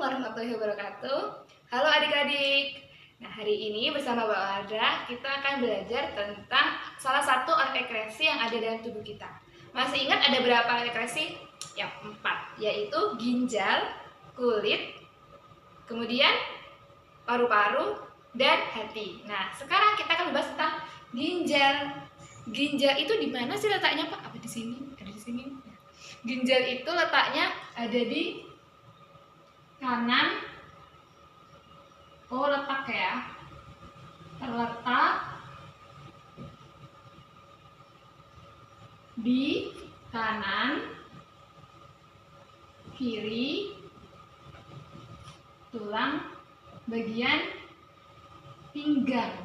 warahmatullahi wabarakatuh. Halo adik-adik. Nah, hari ini bersama Mbak Wardah kita akan belajar tentang salah satu organ ekskresi yang ada dalam tubuh kita. Masih ingat ada berapa organ ekskresi? Yang 4, yaitu ginjal, kulit, kemudian paru-paru, dan hati. Nah, sekarang kita akan membahas tentang ginjal. Ginjal itu di mana sih letaknya, Pak? Apa di sini? Ada di sini. Ginjal itu letaknya ada di kanan. Oh, letak ya. Terletak di kanan, kiri, tulang bagian pinggang.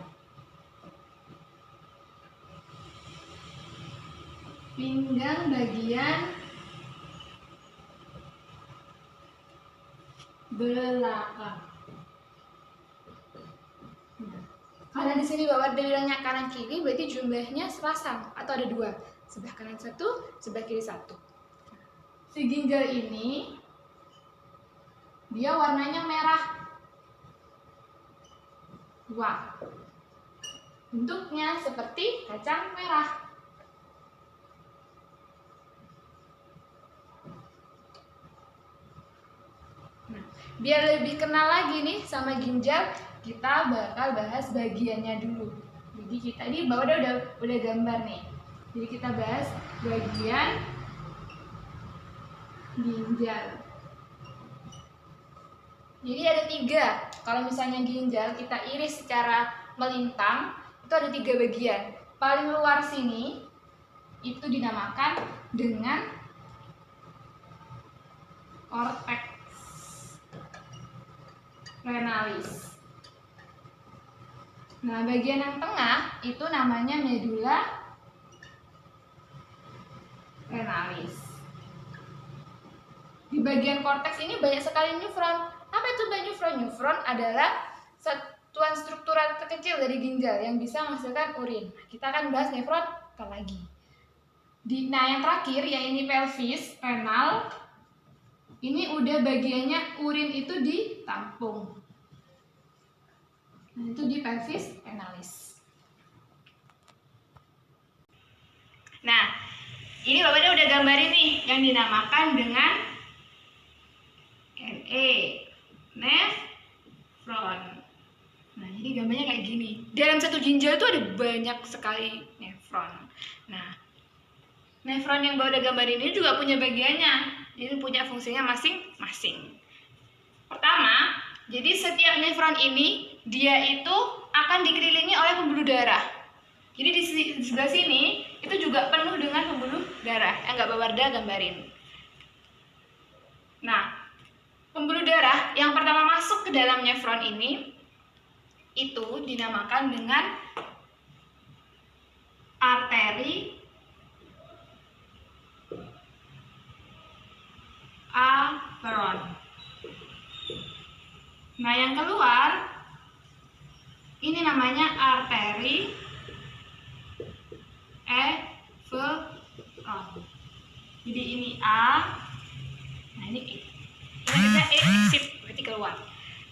Pinggang bagian belakang. Karena di sini Bapak bilangnya kanan kiri, berarti jumlahnya sepasang atau ada 2. Sebelah kanan 1, sebelah kiri 1. Si ginjal ini dia warnanya merah. Wah, bentuknya seperti kacang merah. Nah, biar lebih kenal lagi nih sama ginjal, kita bakal bahas bagiannya dulu. Jadi kita ini bawah udah gambar nih. Jadi kita bahas bagian ginjal. Jadi ada 3. Kalau misalnya ginjal kita iris secara melintang, itu ada 3 bagian. Paling luar sini itu dinamakan dengan cortex renalis. Nah, bagian yang tengah itu namanya medula renalis. Di bagian korteks ini banyak sekali neufron. Apa itu neufron? Neufron adalah satuan struktural terkecil dari ginjal yang bisa menghasilkan urin. Kita akan bahas nefron lagi. Nah, yang terakhir yang ini pelvis renal. Ini udah bagiannya urin itu ditampung. Nah, itu di pelvis renalis. Nah, ini Bapaknya udah gambarin nih yang dinamakan dengan NE, nefron. Nah, jadi gambarnya kayak gini. Dalam satu ginjal itu ada banyak sekali nefron. Nah, nefron yang Bapak udah gambarin ini juga punya bagiannya. Jadi punya fungsinya masing-masing. Pertama, jadi setiap nefron ini dia itu akan dikelilingi oleh pembuluh darah. Jadi di sebelah sini itu juga penuh dengan pembuluh darah yang nggak Mbak Wardah gambarin. Nah, pembuluh darah yang pertama masuk ke dalam nefron ini itu dinamakan dengan arteri afferent. Nah, yang keluar ini namanya arteri efferent. Jadi ini A, nah ini E. Ini bisa E exit, berarti keluar.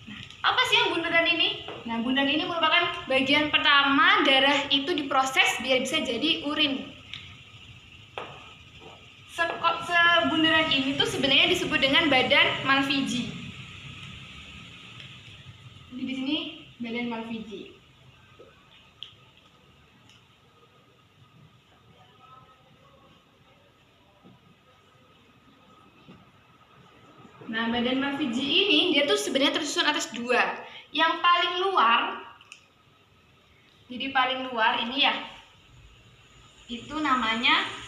Nah, apa sih yang bundaran ini? Nah, bundaran ini merupakan bagian pertama darah itu diproses biar bisa jadi urin. Sebundaran ini tuh sebenarnya disebut dengan badan Malpighi. Jadi di sini badan Malpighi. Nah, badan Malpighi ini dia tuh sebenarnya tersusun atas 2. Yang paling luar, jadi paling luar ini ya, itu namanya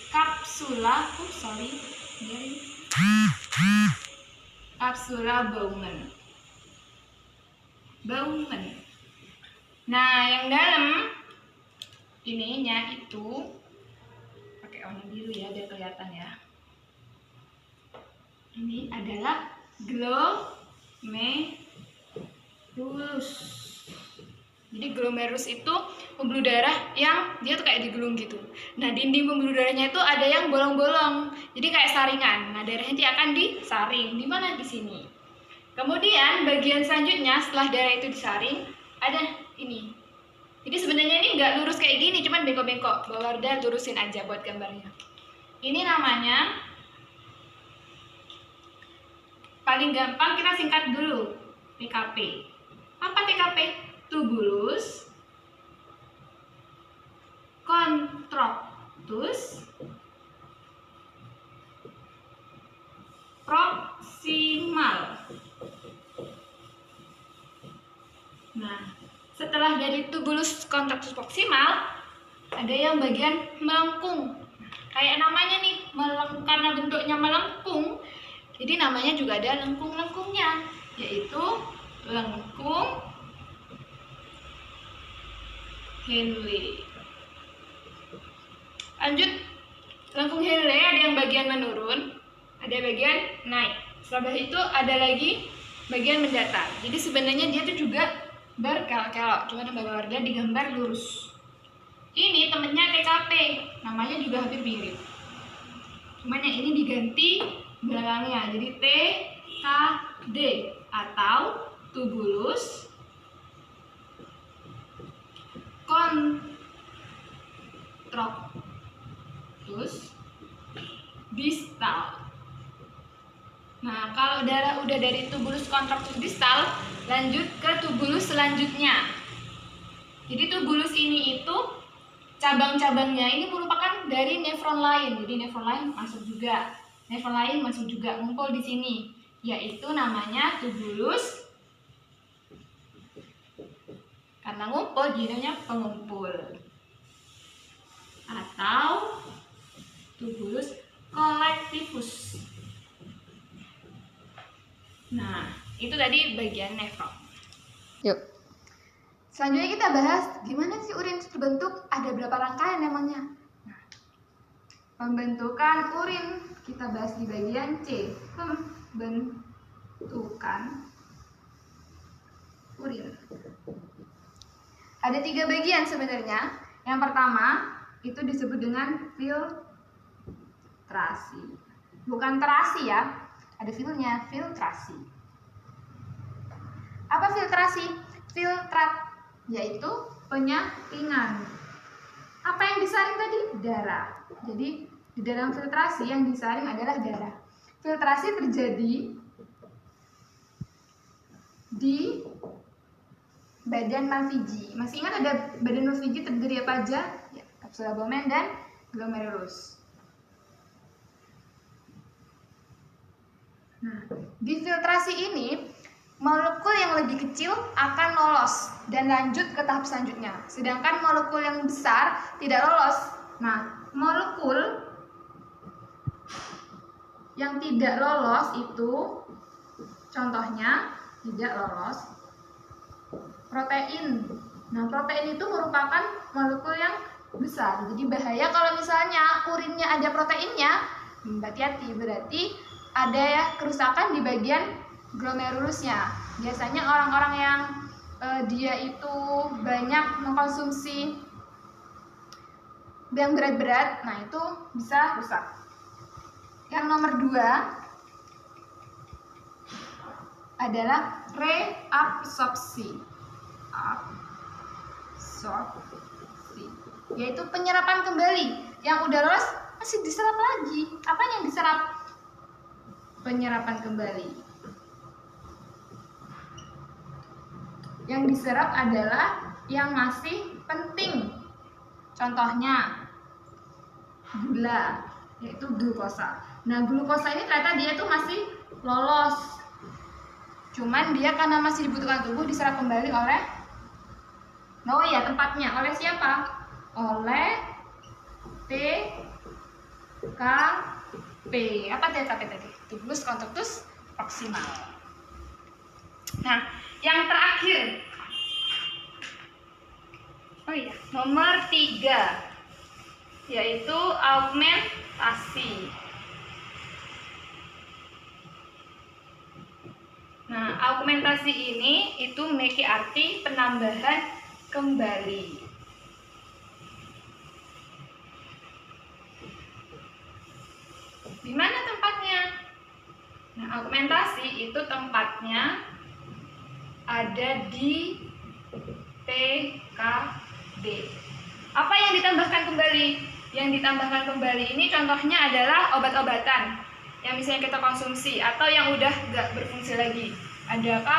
kapsula, kapsula Bowman. Nah, yang dalam ininya itu pakai warna biru ya biar kelihatan ya. Ini adalah glomerulus. Jadi glomerulus itu pembuluh darah yang dia tuh kayak digulung gitu. Nah, dinding pembuluh darahnya itu ada yang bolong-bolong. Jadi kayak saringan. Nah, darahnya nanti akan disaring. Di mana? Di sini. Kemudian bagian selanjutnya setelah darah itu disaring, ada ini. Jadi sebenarnya ini nggak lurus kayak gini, cuman bengkok-bengkok. Bawarda lurusin aja buat gambarnya. Ini namanya, paling gampang kita singkat dulu, TKP. Apa TKP? Tubulus contractus proximal. Nah, setelah dari tubulus contractus proximal, ada yang bagian melengkung. Kayak namanya nih, karena bentuknya melengkung, jadi namanya juga ada lengkung-lengkungnya, yaitu lengkung Henle. Lanjut, lengkung Henle ada yang bagian menurun, ada bagian naik. Setelah itu ada lagi bagian mendatar. Jadi sebenarnya dia tuh juga berkelok-kelok, cuma Mbak Warda digambar lurus. Ini temennya TKP, namanya juga hampir mirip. Cuman yang ini diganti belakangnya, jadi TKD atau tubulus contractus distal. Nah, kalau darah udah dari tubulus contractus distal, lanjut ke tubulus selanjutnya. Jadi tubulus ini itu cabang-cabangnya ini merupakan dari nefron lain. Jadi nefron lain masuk juga. Nefron lain masuk juga, ngumpul di sini, yaitu namanya tubulus. Karena ngumpul, jadinya pengumpul. Atau tubulus collectivus. Nah, itu tadi bagian nefron. Yuk. Selanjutnya kita bahas gimana sih urin terbentuk, ada berapa rangkaian emangnya. Nah, pembentukan urin kita bahas di bagian C, pembentukan urin. Ada 3 bagian sebenarnya. Yang pertama itu disebut dengan filtrasi. Bukan terasi ya, ada filnya, filtrasi. Apa filtrasi? Filtrat, yaitu penyaringan. Apa yang disaring tadi? Darah. Jadi di dalam filtrasi yang disaring adalah darah. Filtrasi terjadi di badan Malpighi. Masih ingat ada badan Malpighi terdiri apa aja? Ya, kapsula abdomen dan glomerulus. Nah, di filtrasi ini molekul yang lebih kecil akan lolos dan lanjut ke tahap selanjutnya. Sedangkan molekul yang besar tidak lolos. Nah, molekul yang tidak lolos itu contohnya tidak lolos protein. Nah, protein itu merupakan molekul yang besar. Jadi bahaya kalau misalnya urinnya ada proteinnya. Hati-hati, berarti ada ya kerusakan di bagian glomerulusnya. Biasanya orang-orang yang dia itu banyak mengkonsumsi yang berat-berat, nah itu bisa rusak. Yang nomor 2 adalah reabsorpsi. Yaitu penyerapan kembali. Yang udah lolos masih diserap lagi. Apa yang diserap? Penyerapan kembali. Yang diserap adalah yang masih penting. Contohnya gula, yaitu glukosa. Nah, glukosa ini ternyata dia tuh masih lolos. Cuman dia karena masih dibutuhkan tubuh diserap kembali oleh tempatnya oleh siapa? Oleh TKP. Apa TKP tadi? Tubulus contractus proximal. Nah, yang terakhir, nomor 3, yaitu augmentasi. Nah, augmentasi ini itu memiliki arti penambahan kembali. Di mana tempatnya? Nah, augmentasi itu tempatnya ada di PKB. Apa yang ditambahkan kembali? Yang ditambahkan kembali ini contohnya adalah obat-obatan yang misalnya kita konsumsi atau yang udah nggak berfungsi lagi. Ada K+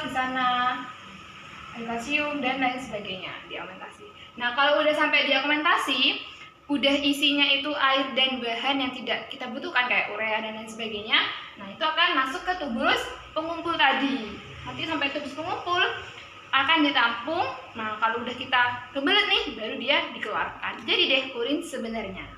di sana, ada kalsium dan lain sebagainya di augmentasi. Nah, kalau udah sampai di augmentasi, udah isinya itu air dan bahan yang tidak kita butuhkan kayak urea dan lain sebagainya. Nah, itu akan masuk ke tubulus pengumpul tadi. Nanti sampai tubulus pengumpul akan ditampung. Nah, kalau udah kita kebelet nih, baru dia dikeluarkan. Jadi deh urin sebenarnya.